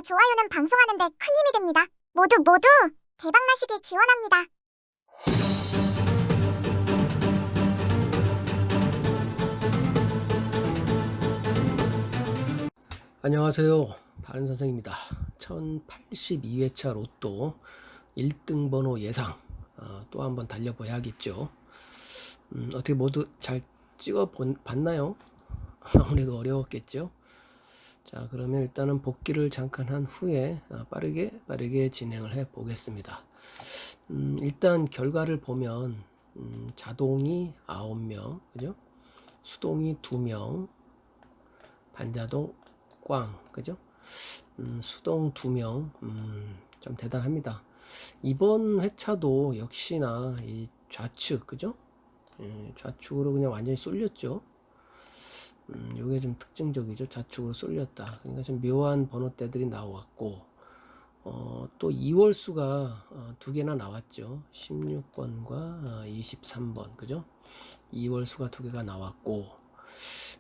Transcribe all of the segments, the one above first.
좋아요는 방송하는 데 큰 힘이 됩니다. 모두 대박나시길 기원합니다. 안녕하세요. 바른선생입니다. 1082회차 로또 1등 번호 예상 또 한번 달려봐야겠죠. 어떻게 모두 잘 봤나요? 아무래도 어려웠겠죠. 자, 그러면 일단은 복귀를 잠깐 한 후에 빠르게 진행을 해 보겠습니다. 일단 결과를 보면 자동이 9명, 그죠? 수동이 2명, 반자동 꽝, 그죠? 수동 2명, 좀 대단합니다. 이번 회차도 역시나 이 좌측, 그죠? 좌측으로 그냥 완전히 쏠렸죠. 요게 좀 특징적이죠. 좌측으로 쏠렸다. 그러니까 좀 묘한 번호대들이 나왔고, 또 2월 수가 2개나 나왔죠. 16번과 23번, 그죠? 2월 수가 2개가 나왔고,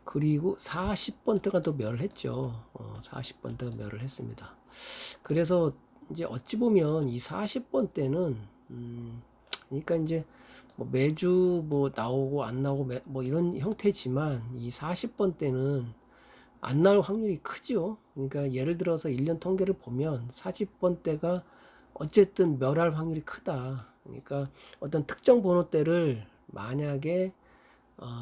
그리고 40번대가 또 멸을 했죠. 40번대가 멸을 했습니다. 그래서 이제 어찌 보면 이 40번대는 그러니까 이제 뭐 매주 뭐 나오고 안 나오고 뭐 이런 형태지만 이 40번대는 안 나올 확률이 크죠. 그러니까 예를 들어서 1년 통계를 보면 40번대가 어쨌든 멸할 확률이 크다. 그러니까 어떤 특정 번호대를 만약에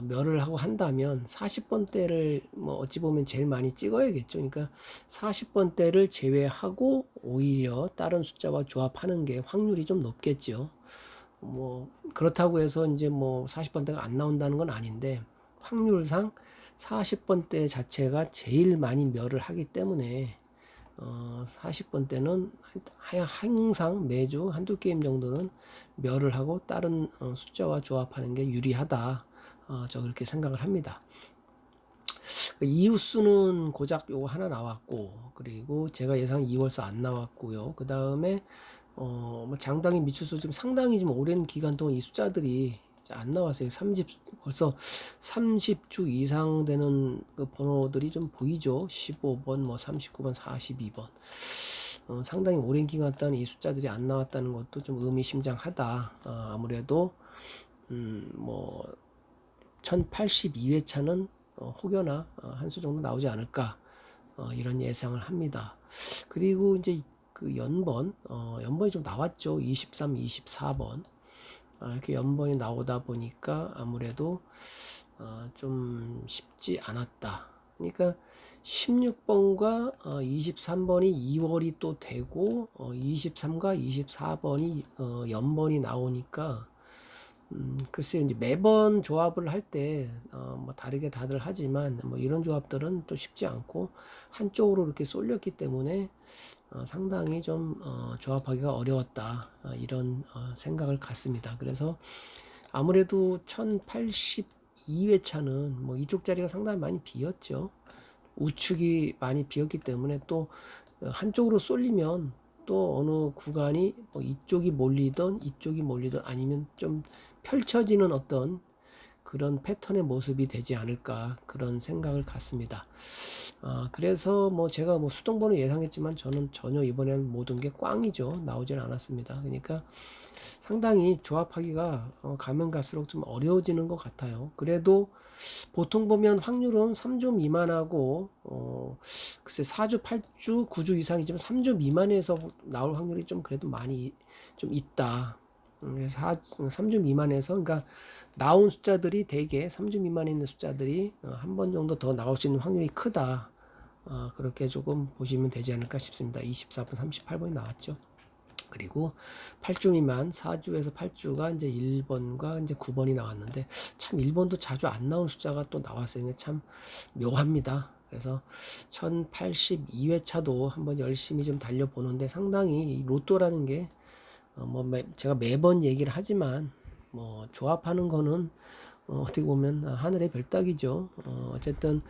멸을 하고 한다면 40번대를 뭐 어찌 보면 제일 많이 찍어야겠죠. 그러니까 40번대를 제외하고 오히려 다른 숫자와 조합하는 게 확률이 좀 높겠죠. 뭐 그렇다고 해서 이제 뭐 40번대가 안 나온다는 건 아닌데 확률상 40번대 자체가 제일 많이 멸을 하기 때문에 40번대는 항상 매주 한두 게임 정도는 멸을 하고 다른 숫자와 조합하는 게 유리하다. 저 그렇게 생각을 합니다. 이웃수는 고작 요거 하나 나왔고, 그리고 제가 예상 2월수 안 나왔고요. 그 다음에 뭐 장당의 미추수 좀 상당히 좀 오랜 기간 동안 이 숫자들이 안 나왔어요. 벌써 30주 이상 되는 그 번호들이 좀 보이죠. 15번, 뭐 39번, 42번. 상당히 오랜 기간 동안 이 숫자들이 안 나왔다는 것도 좀 의미심장하다. 아무래도 뭐 1082회차는 혹여나 한 수 정도 나오지 않을까 이런 예상을 합니다. 그리고 이제 그 연번이 좀 나왔죠. 23, 24번 이렇게 연번이 나오다 보니까 아무래도 좀 쉽지 않았다. 그러니까 16번과 23번이 2월이 또 되고 23과 24번이 연번이 나오니까 글쎄 이제 매번 조합을 할 때 뭐 다르게 다들 하지만 뭐 이런 조합들은 또 쉽지 않고 한쪽으로 이렇게 쏠렸기 때문에 상당히 좀 조합하기가 어려웠다 이런 생각을 갖습니다. 그래서 아무래도 1082회차는 뭐 이쪽 자리가 상당히 많이 비었죠. 우측이 많이 비었기 때문에 또 한쪽으로 쏠리면 또 어느 구간이 뭐 이쪽이 몰리던 아니면 좀 펼쳐지는 어떤 그런 패턴의 모습이 되지 않을까 그런 생각을 갖습니다. 그래서 뭐 제가 뭐 수동번호 예상했지만 저는 전혀 이번에는 모든 게 꽝이죠. 나오질 않았습니다. 그러니까 상당히 조합하기가 가면 갈수록 좀 어려워지는 것 같아요. 그래도 보통 보면 확률은 3주 미만하고 글쎄 4주, 8주, 9주 이상이지만 3주 미만에서 나올 확률이 좀 그래도 많이 좀 있다. 그래서 3주 미만에서 그러니까 나온 숫자들이 대개 3주 미만에 있는 숫자들이 한 번 정도 더 나올 수 있는 확률이 크다. 그렇게 조금 보시면 되지 않을까 싶습니다. 24번, 38번이 나왔죠. 그리고 8주 미만 4주에서 8주가 이제 1번과 이제 9번이 나왔는데 참 1번도 자주 안 나온 숫자가 또 나왔어요. 참 묘합니다. 그래서 1082회차도 한번 열심히 좀 달려보는데 상당히 로또라는 게 뭐 제가 매번 얘기를 하지만 뭐 조합하는 거는 어떻게 보면 하늘의 별따기죠. 어쨌든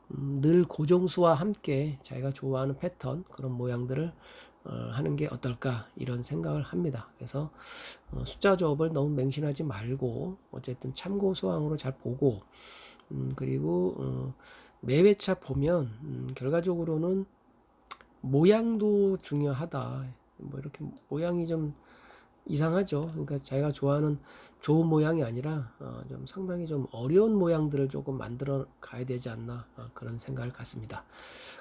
늘 고정수와 함께 자기가 좋아하는 패턴 그런 모양들을 하는 게 어떨까 이런 생각을 합니다. 그래서 숫자 조합을 너무 맹신하지 말고 어쨌든 참고 소항으로 잘 보고 그리고 매 회차 보면 결과적으로는 모양도 중요하다. 뭐 이렇게 모양이 좀 이상하죠. 그러니까 자기가 좋아하는 좋은 모양이 아니라 좀 상당히 좀 어려운 모양들을 조금 만들어 가야 되지 않나 그런 생각을 갖습니다.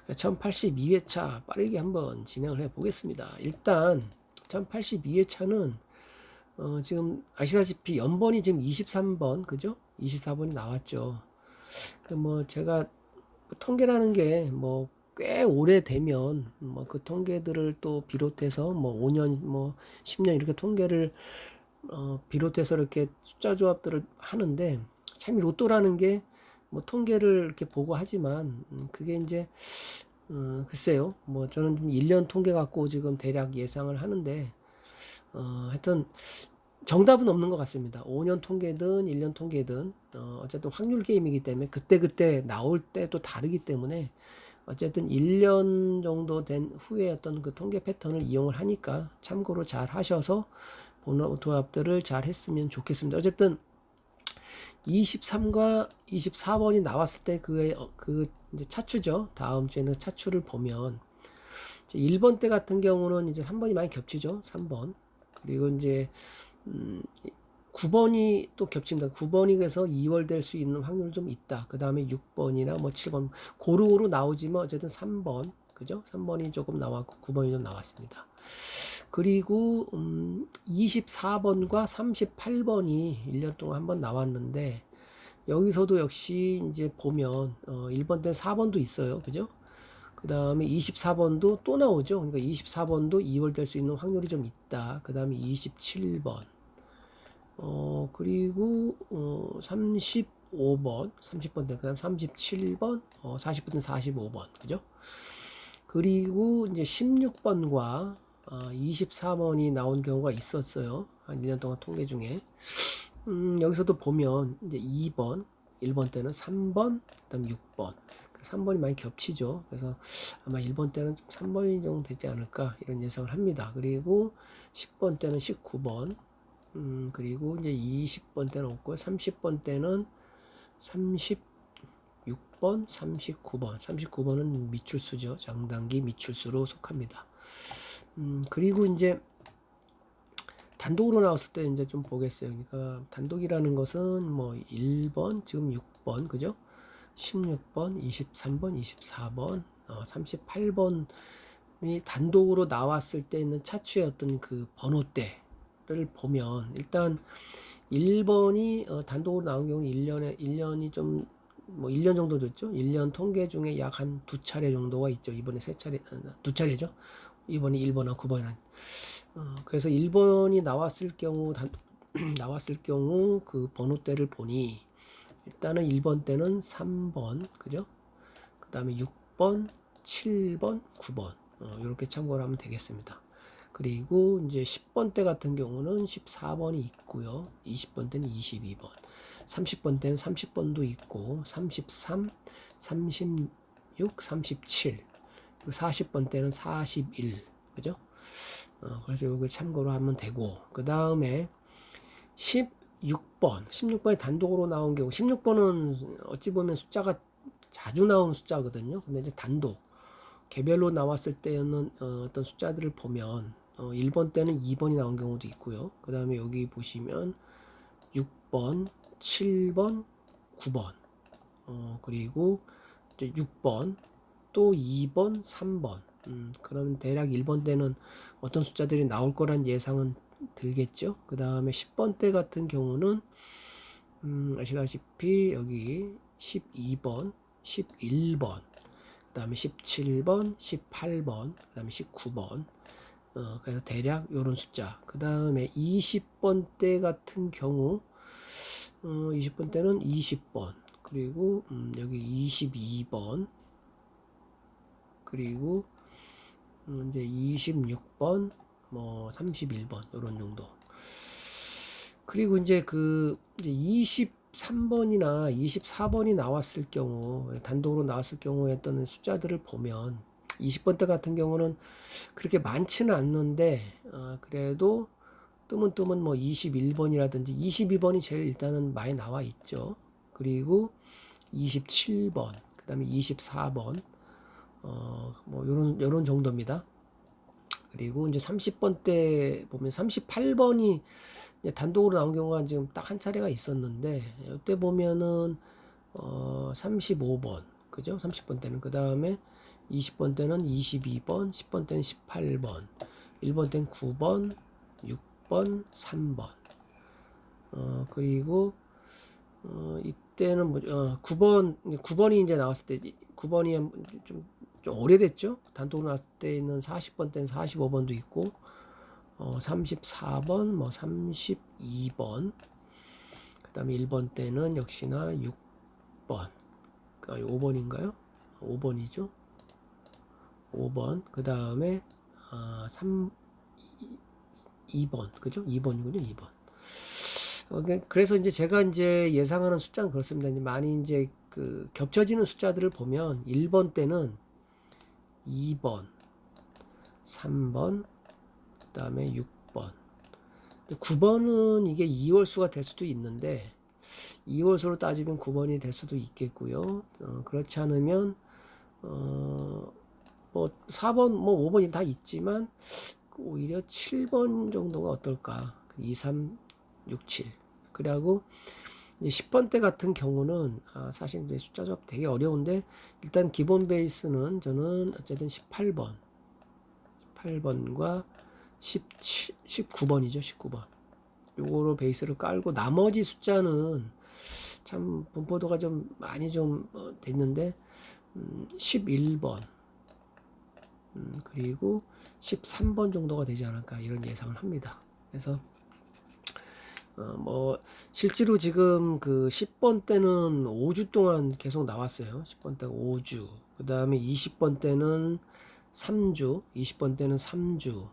1082회차 빠르게 한번 진행을 해 보겠습니다. 일단 1082회차는 지금 아시다시피 연번이 지금 23번 그죠? 24번이 나왔죠. 그 뭐 제가 통계라는 게 뭐 꽤 오래되면 뭐 그 통계들을 또 비롯해서 뭐 5년 뭐 10년 이렇게 통계를 비롯해서 이렇게 숫자 조합들을 하는데 참 이 로또라는 게 뭐 통계를 이렇게 보고 하지만 그게 이제 글쎄요 뭐 저는 좀 1년 통계 갖고 지금 대략 예상을 하는데 하여튼 정답은 없는 것 같습니다. 5년 통계든 1년 통계든 어쨌든 확률 게임이기 때문에 그때그때 나올 때도 다르기 때문에 어쨌든 1년 정도 된 후에 어떤 그 통계 패턴을 이용을 하니까 참고로 잘 하셔서 번호 조합들을 잘 했으면 좋겠습니다. 어쨌든 23과 24번이 나왔을 때 그 이제 차추죠. 다음 주에는 차추를 보면 이제 1번 때 같은 경우는 이제 3번이 많이 겹치죠. 3번. 그리고 이제 9번이 또 겹칩니다. 9번이 그래서 2월 될 수 있는 확률 좀 있다. 그 다음에 6번이나 뭐 7번 고루고루 나오지만 어쨌든 3번 그죠? 3번이 조금 나왔고 9번이 좀 나왔습니다. 그리고 24번과 38번이 1년 동안 한번 나왔는데 여기서도 역시 이제 보면 1번 때 4번도 있어요. 그죠? 그 다음에 24번도 또 나오죠. 그러니까 24번도 2월 될 수 있는 확률이 좀 있다. 그 다음에 27번. 그리고 35번, 30번 때, 그 다음 37번, 40번 때 45번. 그죠? 그리고 이제 16번과 24번이 나온 경우가 있었어요. 한 1년 동안 통계 중에. 여기서도 보면 이제 2번, 1번 때는 3번, 그다음 6번. 3번이 많이 겹치죠. 그래서 아마 1번 때는 좀 3번이 정도 되지 않을까 이런 예상을 합니다. 그리고 10번 때는 19번, 그리고 이제 20번 때는 없고요. 30번 때는 36번, 39번. 39번은 미출수죠. 장단기 미출수로 속합니다. 그리고 이제 단독으로 나왔을 때 이제 좀 보겠어요. 그러니까 단독이라는 것은 뭐 1번, 지금 6번, 그죠? 16번, 23번, 24번, 38번이 단독으로 나왔을 때 있는 차추의 어떤 그 번호대를 보면 일단 1번이 단독으로 나온 경우는 1년이 좀 뭐 1년 정도 됐죠. 1년 통계 중에 약 한 두 차례 정도가 있죠. 이번에 세 차례, 두 차례죠. 이번에 1번하고 9번이란. 그래서 1번이 나왔을 경우 나왔을 경우 그 번호대를 보니 일단은 1번 때는 3번, 그죠? 그 다음에 6번, 7번, 9번. 이렇게 참고를 하면 되겠습니다. 그리고 이제 10번 때 같은 경우는 14번이 있고요. 20번 때는 22번. 30번 때는 30번도 있고, 33, 36, 37. 그리고 40번 때는 41. 그죠? 그래서 이거 참고로 하면 되고, 그 다음에 16번이 단독으로 나온 경우, 16번은 어찌 보면 숫자가 자주 나오는 숫자거든요. 근데 이제 단독, 개별로 나왔을 때는 어떤 숫자들을 보면 1번 때는 2번이 나온 경우도 있고요. 그 다음에 여기 보시면 6번, 7번, 9번, 그리고 이제 6번, 또 2번, 3번. 그럼 대략 1번 때는 어떤 숫자들이 나올 거란 예상은 들겠죠. 그 다음에 10번 때 같은 경우는 아시다시피 여기 12번, 11번, 그 다음에 17번, 18번, 그 다음에 19번. 그래서 대략 요런 숫자. 그 다음에 20번 때 같은 경우 20번 때는 20번, 그리고 여기 22번, 그리고 이제 26번, 뭐 31번 요런 정도. 그리고 이제 이제 23번이나 24번이 나왔을 경우, 단독으로 나왔을 경우에 어떤 숫자들을 보면 20번 때 같은 경우는 그렇게 많지는 않는데 그래도 뜨문뜨문 뭐 21번이라든지 22번이 제일 일단은 많이 나와 있죠. 그리고 27번, 그 다음에 24번, 뭐 요런 정도입니다. 그리고 이제 30번대 보면 38번이 단독으로 나온 경우가 지금 딱 한 차례가 있었는데, 이때 보면은 35번, 그죠? 30번 때는. 그 다음에 20번 때는 22번, 10번 때는 18번, 1번 때는 9번, 6번, 3번. 그리고 이때는 9번이 이제 나왔을 때, 9번이 좀 오래됐죠? 단독으로 나왔을 때는 40번 때는 45번도 있고, 34번, 뭐 32번, 그 다음에 1번 때는 역시나 6번, 5번인가요? 5번이죠. 5번, 그 다음에 2번, 그죠? 2번이군요, 2번. 그래서 이제 제가 이제 예상하는 숫자는 그렇습니다. 이제 많이 이제 그 겹쳐지는 숫자들을 보면 1번 때는 2번, 3번, 그 다음에 6번. 9번은 이게 2월수가 될 수도 있는데 2월수로 따지면 9번이 될 수도 있겠고요. 그렇지 않으면 뭐 4번, 뭐 5번이 다 있지만 오히려 7번 정도가 어떨까? 2, 3, 6, 7. 그리고 이제 10번 대 같은 경우는 사실 이제 숫자 조합 되게 어려운데 일단 기본 베이스는 저는 어쨌든 18번과 19번이죠. 19번. 요거로 베이스를 깔고 나머지 숫자는 참 분포도가 좀 많이 좀 됐는데 11번 그리고 13번 정도가 되지 않을까 이런 예상을 합니다. 그래서 뭐 실제로 지금 그 10번 때는 5주 동안 계속 나왔어요. 10번 때가 5주. 그 다음에 20번 때는 3주, 20번 때는 3주.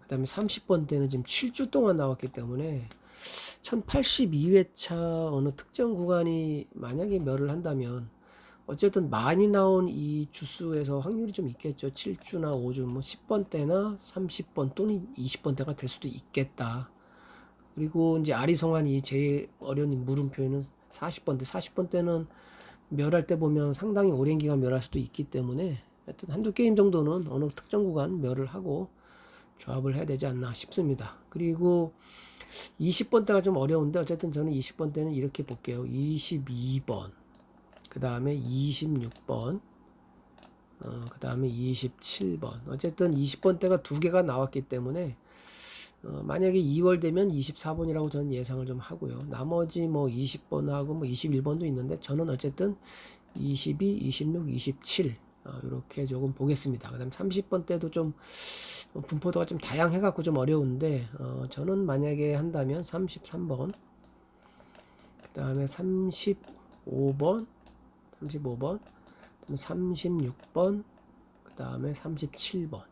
그 다음에 30번 때는 지금 7주 동안 나왔기 때문에 1082회차 어느 특정 구간이 만약에 멸을 한다면 어쨌든 많이 나온 이 주수에서 확률이 좀 있겠죠. 7주나 5주, 뭐 10번 때나 30번 또는 20번 때가 될 수도 있겠다. 그리고 이제 아리송한 이 제일 어려운 물음표에는 40번 때, 40번 때는 멸할 때 보면 상당히 오랜 기간 멸할 수도 있기 때문에 하여튼 한두 게임 정도는 어느 특정 구간 멸을 하고 조합을 해야 되지 않나 싶습니다. 그리고 20번 때가 좀 어려운데 어쨌든 저는 20번 때는 이렇게 볼게요. 22번, 그 다음에 26번, 그 다음에 27번. 어쨌든 20번 때가 두 개가 나왔기 때문에 만약에 2월 되면 24번이라고 저는 예상을 좀 하고요. 나머지 뭐 20번하고 뭐 21번도 있는데 저는 어쨌든 22, 26, 27 이렇게 조금 보겠습니다. 그 다음 30번 때도 좀 분포도가 좀 다양해 갖고 좀 어려운데 저는 만약에 한다면 33번, 그 다음에 35번, 35번, 36번, 그 다음에 37번.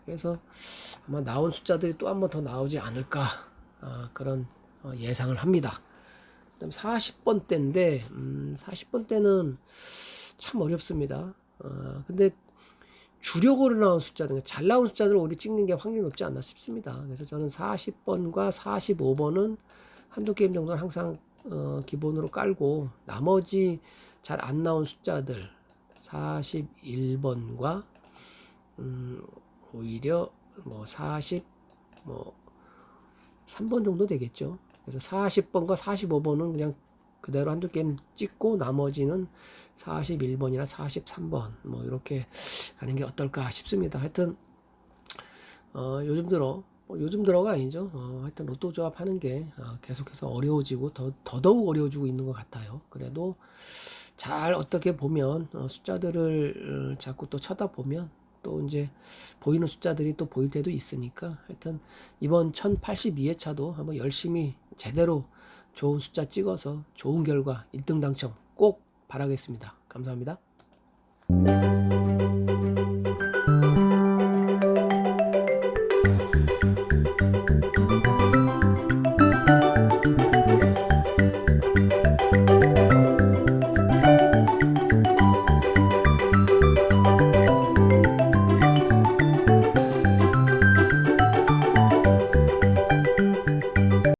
그래서 아마 나온 숫자들이 또 한 번 더 나오지 않을까 그런 예상을 합니다. 그다음 40번 때인데 40번 때는 참 어렵습니다. 근데 주력으로 나온 숫자들, 잘 나온 숫자들을 오히려 찍는 게 확률이 높지 않나 싶습니다. 그래서 저는 40번과 45번은 한두 게임 정도는 항상 기본으로 깔고 나머지 잘 안 나온 숫자들 41번과 오히려 뭐 3번 정도 되겠죠. 그래서 40번과 45번은 그냥 그대로 한두 게임 찍고 나머지는 41번이나 43번 뭐 이렇게 가는 게 어떨까 싶습니다. 하여튼 요즘 들어가 아니죠. 하여튼 로또 조합 하는 게 계속해서 어려워지고 더더욱 어려워지고 있는 것 같아요. 그래도 잘 어떻게 보면 숫자들을 자꾸 또 쳐다보면 또 이제 보이는 숫자들이 또 보일 때도 있으니까 하여튼 이번 1082회차도 한번 열심히 제대로 좋은 숫자 찍어서 좋은 결과 1등 당첨 꼭 바라겠습니다. 감사합니다.